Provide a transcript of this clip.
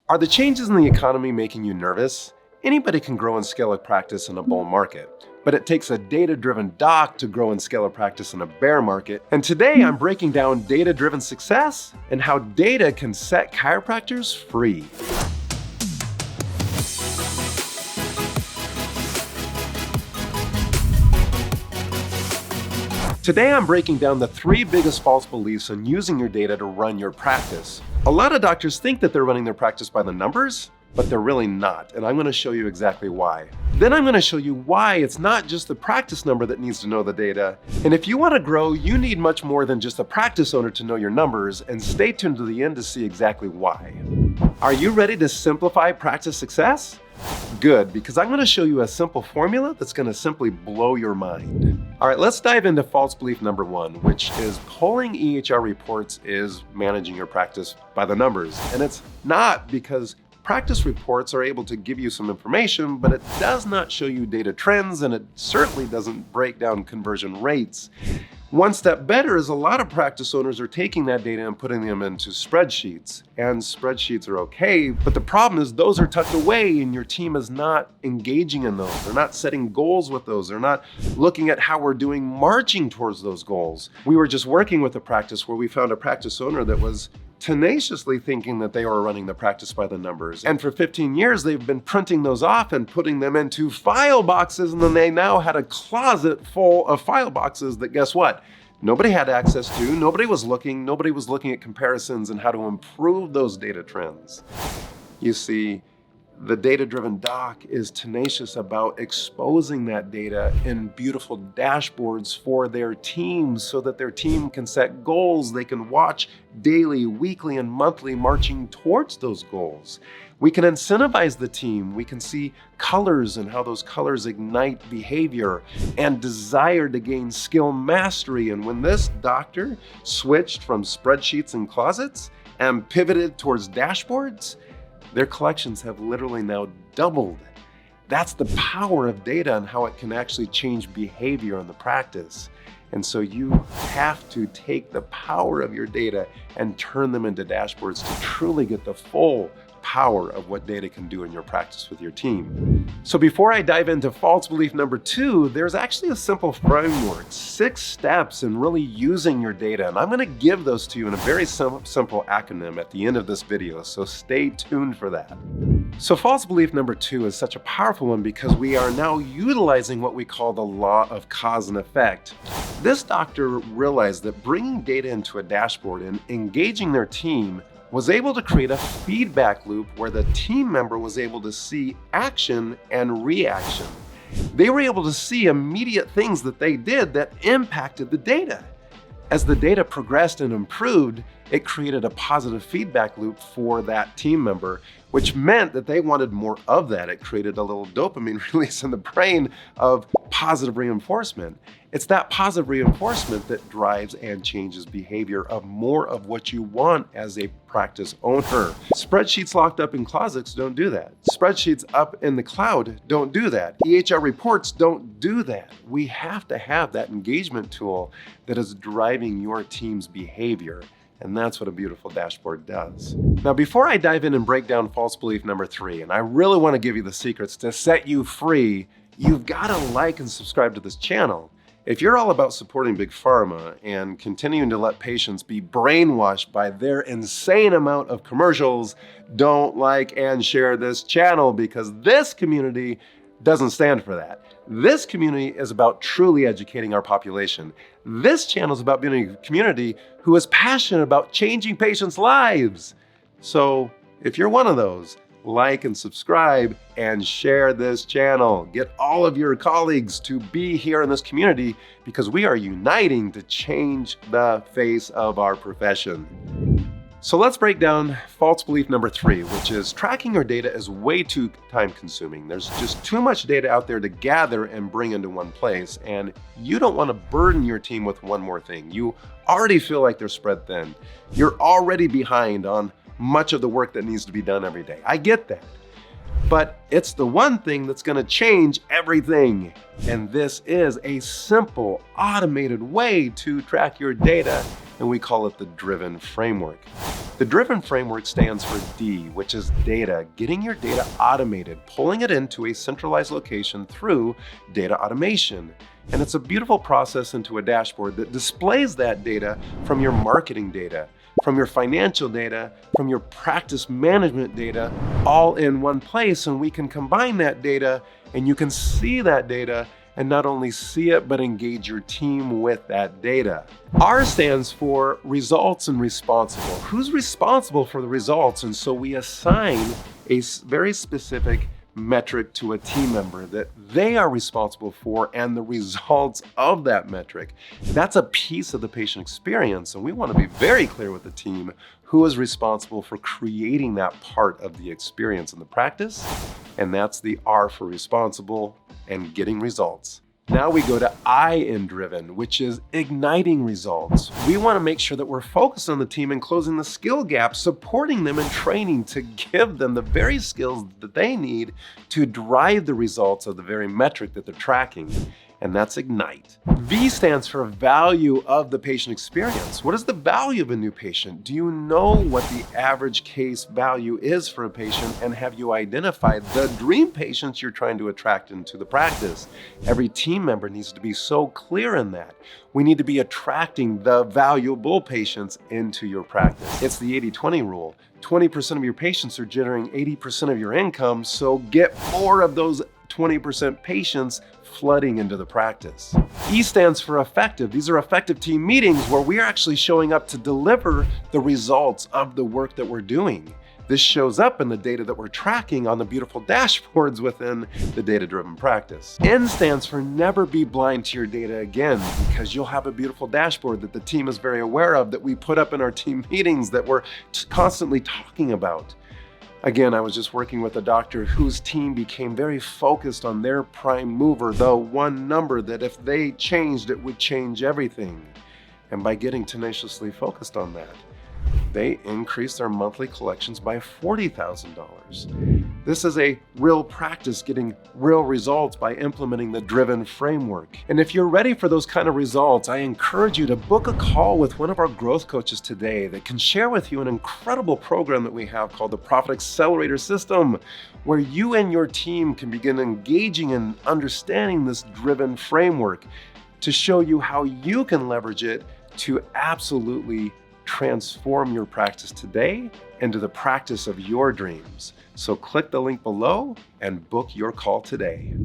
Are the changes in the economy making you nervous? Anybody can grow and scale a practice in a bull market, but it takes a data-driven doc to grow and scale a practice in a bear market. And today I'm breaking down data-driven success and how data can set chiropractors free. Today I'm breaking down the 3 biggest false beliefs on using your data to run your practice. A lot of doctors think that they're running their practice by the numbers, but they're really not, and I'm going to show you exactly why. Then I'm going to show you why it's not just the practice number that needs to know the data. And if you want to grow, you need much more than just a practice owner to know your numbers, and stay tuned to the end to see exactly why. Are you ready to simplify practice success? Good, because I'm going to show you a simple formula that's going to simply blow your mind. All right, let's dive into false belief number 1, which is pulling EHR reports is managing your practice by the numbers. And it's not, because practice reports are able to give you some information, but it does not show you data trends, and it certainly doesn't break down conversion rates. One step better is a lot of practice owners are taking that data and putting them into spreadsheets. And spreadsheets are okay, but the problem is those are tucked away and your team is not engaging in those. They're not setting goals with those. They're not looking at how we're doing marching towards those goals. We were just working with a practice where we found a practice owner that was tenaciously thinking that they were running the practice by the numbers. And for 15 years, they've been printing those off and putting them into file boxes. And then they now had a closet full of file boxes that, guess what? Nobody had access to, nobody was looking at comparisons and how to improve those data trends. You see, the data-driven doc is tenacious about exposing that data in beautiful dashboards for their teams so that their team can set goals. They can watch daily, weekly, and monthly marching towards those goals. We can incentivize the team. We can see colors and how those colors ignite behavior and desire to gain skill mastery. And when this doctor switched from spreadsheets and closets and pivoted towards dashboards, their collections have literally now doubled. That's the power of data and how it can actually change behavior in the practice. And so you have to take the power of your data and turn them into dashboards to truly get the full power of what data can do in your practice with your team. So before I dive into false belief number 2, there's actually a simple framework, 6 steps in really using your data. And I'm going to give those to you in a very simple acronym at the end of this video, so stay tuned for that. So false belief number 2 is such a powerful one because we are now utilizing what we call the law of cause and effect. This doctor realized that bringing data into a dashboard and engaging their team was able to create a feedback loop where the team member was able to see action and reaction. They were able to see immediate things that they did that impacted the data. As the data progressed and improved, it created a positive feedback loop for that team member, which meant that they wanted more of that. It created a little dopamine release in the brain of positive reinforcement. It's that positive reinforcement that drives and changes behavior of more of what you want as a practice owner. Spreadsheets locked up in closets don't do that. Spreadsheets up in the cloud don't do that. EHR reports don't do that. We have to have that engagement tool that is driving your team's behavior. And that's what a beautiful dashboard does. Now, before I dive in and break down false belief number 3, and I really want to give you the secrets to set you free, you've got to like and subscribe to this channel. If you're all about supporting Big Pharma and continuing to let patients be brainwashed by their insane amount of commercials, don't like and share this channel, because this community doesn't stand for that. This community is about truly educating our population. This channel is about building a community who is passionate about changing patients' lives. So if you're one of those, like and subscribe and share this channel. Get all of your colleagues to be here in this community, because we are uniting to change the face of our profession. So let's break down false belief number 3, which is tracking your data is way too time consuming. There's just too much data out there to gather and bring into one place, and you don't want to burden your team with one more thing. You already feel like they're spread thin. You're already behind on much of the work that needs to be done every day. I get that. But it's the one thing that's going to change everything. And this is a simple, automated way to track your data, and we call it the Driven Framework. The Driven Framework stands for D, which is data, getting your data automated, pulling it into a centralized location through data automation. And it's a beautiful process into a dashboard that displays that data from your marketing data, from your financial data, from your practice management data, all in one place. And we can combine that data and you can see that data and not only see it, but engage your team with that data. R stands for results and responsible. Who's responsible for the results? And so we assign a very specific metric to a team member that they are responsible for and the results of that metric. That's a piece of the patient experience, and we want to be very clear with the team who is responsible for creating that part of the experience in the practice, and that's the R for responsible and getting results. Now we go to I in Driven, which is igniting results. We want to make sure that we're focused on the team and closing the skill gap, supporting them and training to give them the very skills that they need to drive the results of the very metric that they're tracking. And that's Ignite. V stands for value of the patient experience. What is the value of a new patient? Do you know what the average case value is for a patient? And have you identified the dream patients you're trying to attract into the practice? Every team member needs to be so clear in that. We need to be attracting the valuable patients into your practice. It's the 80-20 rule. 20% of your patients are generating 80% of your income, so get more of those 20% patients flooding into the practice. E stands for effective. These are effective team meetings where we are actually showing up to deliver the results of the work that we're doing. This shows up in the data that we're tracking on the beautiful dashboards within the data-driven practice. N stands for never be blind to your data again, because you'll have a beautiful dashboard that the team is very aware of, that we put up in our team meetings, that we're constantly talking about. Again, I was just working with a doctor whose team became very focused on their prime mover, the one number that if they changed, it would change everything. And by getting tenaciously focused on that, they increased their monthly collections by $40,000. This is a real practice, getting real results by implementing the Driven Framework. And if you're ready for those kind of results, I encourage you to book a call with one of our growth coaches today that can share with you an incredible program that we have called the Profit Accelerator System, where you and your team can begin engaging and understanding this Driven Framework to show you how you can leverage it to absolutely transform your practice today into the practice of your dreams. So click the link below and book your call today.